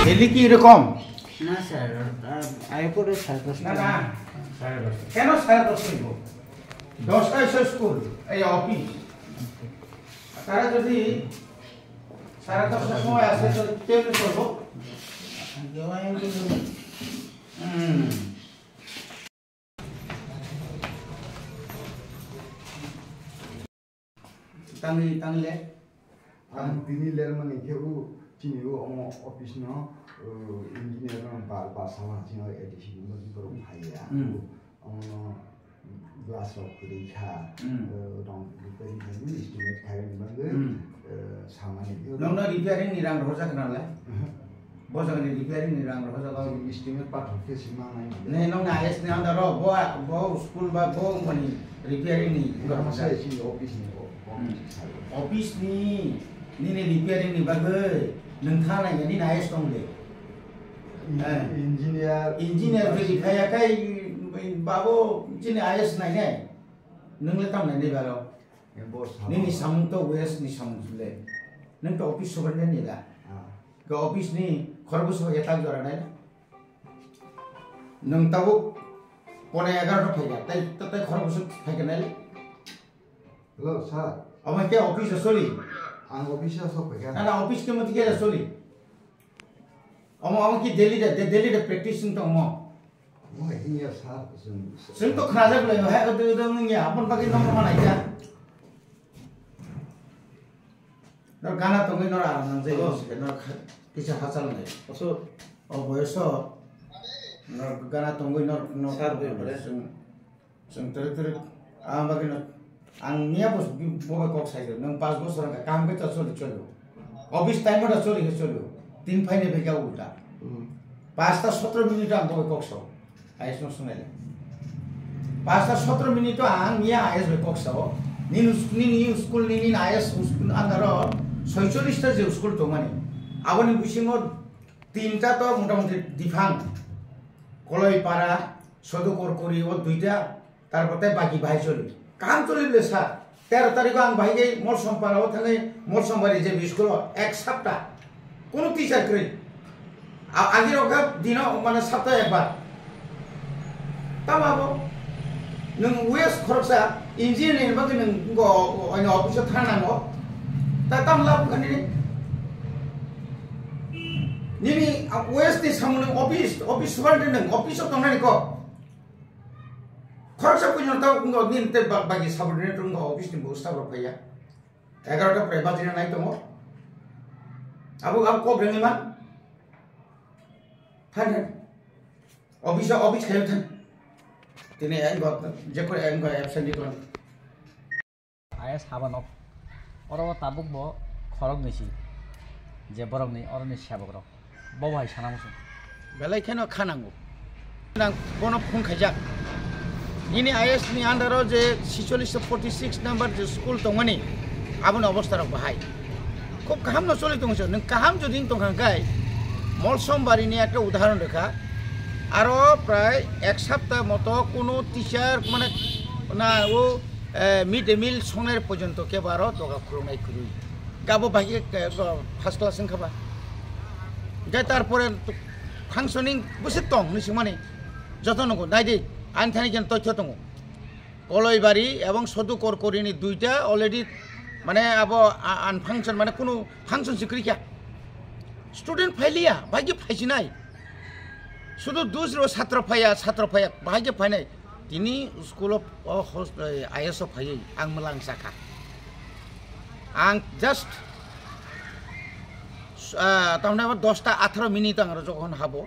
Daily কি এরকম? না স্যার, আগে পরে 10:30। না না 10:30 কেন 10:30 হইব? 10টায় স্কুল এই অফিস, তারা যদি 10:30টার সময় আসে তো কেমনি করবো? Tangile ang tiniler man ikeu chiniu omo office no engineer no ba sama chino edition no goro phaya omo glass of kha dong repairing ni estimate khai ni bang samane nongna repairing ni rang roja kanala bosa ni repairing ni rang roja ka estimate part of this ma nai ne nongna is ni andar bo school ba bo mani repairing ni goro sa chi office ni office ni repairing ni bagai nengthang na ni nice dong le engineer jadi kaya kai babo jini IS nai ne neng le tam nai ne balo ni samung to west ni samung le neng to office superintendent ni da ke office ni khorbus ho eta jora nai neng tabu pone 11 to phai ta tai khorbus phai ke nai hello sir amai ke office soli ang office so phai na office ke mati ke soli amo ki daily da practicing to mo mo ini ya sir sing to khraja bole ha to ngi apon bagi nomor mana ja nor gana to ngi nor aram nang je nor kisah hasal nai so o boyoso nor gana to ngi nor sar be bole sing ter am bagi nor ang niya bos boga kok sai nang 5 bosor ka kam ke choli cholo office time ma choli ke cholo 3 फाइने बेका उल्टा 5:17 minute ang boga kok so ayos no sunai 5:17 minute ang niya ayos be kok so ni school ni ayos school andaro 46 টা যে school তো মানে আবনি বিসিংও 3টা তো মোটামুটি ডিফাং কলইপাড়া সদুকরকরি ও 2টা তারপরে বাকি ভাই চলি কাম চলিলে স্যার 13 তারিখ আং ভাইগে মোর সম্পারাও থাকে মোর সম্পারি যে স্কুল এক সপ্তাহ কোন টিচার করে আগের ওকা দিন মানে সপ্তাহে একবার তামাবো নং ওয়েস খরচা ইঞ্জিনিয়ারিং বাকি নং গো অফিসে থানাঙ্গো তা তামলাব খানি নিনি ওয়েস নি সামনে অফিস সুপারিনটেন্ডেন্ট অফিসে তংনানি কো খরচা কইনো তাও গো নিনতে বাকি সাবঅর্ডিনেট গো অফিস নি বস্তা বড় ভাইয়া 11টা প্রায় বাজিনা নাই তমো abu ko brengi man than office khayo than tine ang got je ko ang got absent di ton ayas habanok oro tabuk bo khorok nisi je borok ni oroni sabok rok bo bhai sanamusun belai kheno khanango nang bono phun khaijak ini IS ni andaro je 4646 number je school tongani abun অবস্থা rock ভাই খুব কাহাম ন চলি দংছ নং কাহাম যদি দংখাঙ্কাই মলসমবাড়িনি একটা উদাহরণ রেখা আরো প্রায় এক সপ্তাহ মতো কোনো টিচার মানে না ও মিড ডে মিল সনের পর্যন্ত কেবারও দগা খুলনাই খুলুই গাবো ভাগে ফার্স্ট ক্লাস খাবা যাই তারপরে ফাংশনিং বসে দং নিসি মানে যত নগো নাইদে আইন থানি যেন তথ্য দङ কলইবাড়ি এবং সদুকরকরিনি 2টা অলরেডি মানে আবো আনফাংশন মানে কোনো ফাংশন সিক্রিকা স্টুডেন্ট ফাইলিয়া ভাগ্য ফাইছি নাই শুধু দুসরো ছাত্র ফাইয়া ভাগ্য ফাই নাই তিনি স্কুল অফ IS ফাই আং মলাং সাকা আং জাস্ট তাহলে 10টা 18 মিনিট আং যখন হাবো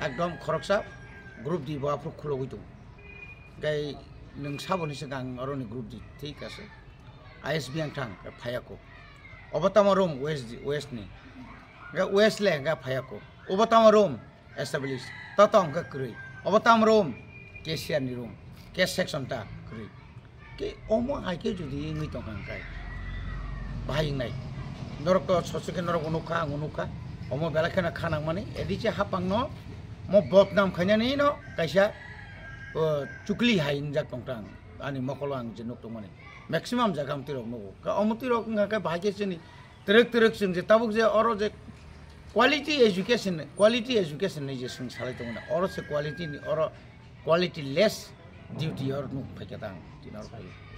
একদম খরকসা গ্রুপ দিব আপ্রুভ খুলো হইতো গাই নং সাবনি সিগাং অরনি গ্রুপ দি ঠিক আছে ISB ang tang phayako obatama room west ni ga west le ga phayako obatama room establish tatong ga krui obatama room cashier ni room cash section ta krui ke omo aike jodi ngi tong kang kai bhai nai norok to sosuke norok unuka omo belakhana khanang mani ediche hapang no mo botnam khanya ni no kaisa chukli hain jak tong tang ani mokolo ang jenuk tong mani maximum jagam tirok no ka omuti rok nga ka bhage chini trek sing je tabuk je oro je quality education नि जे सुन सालाय दङ अर से quality नि अर quality less duty अर नु फैकेता दिनार फै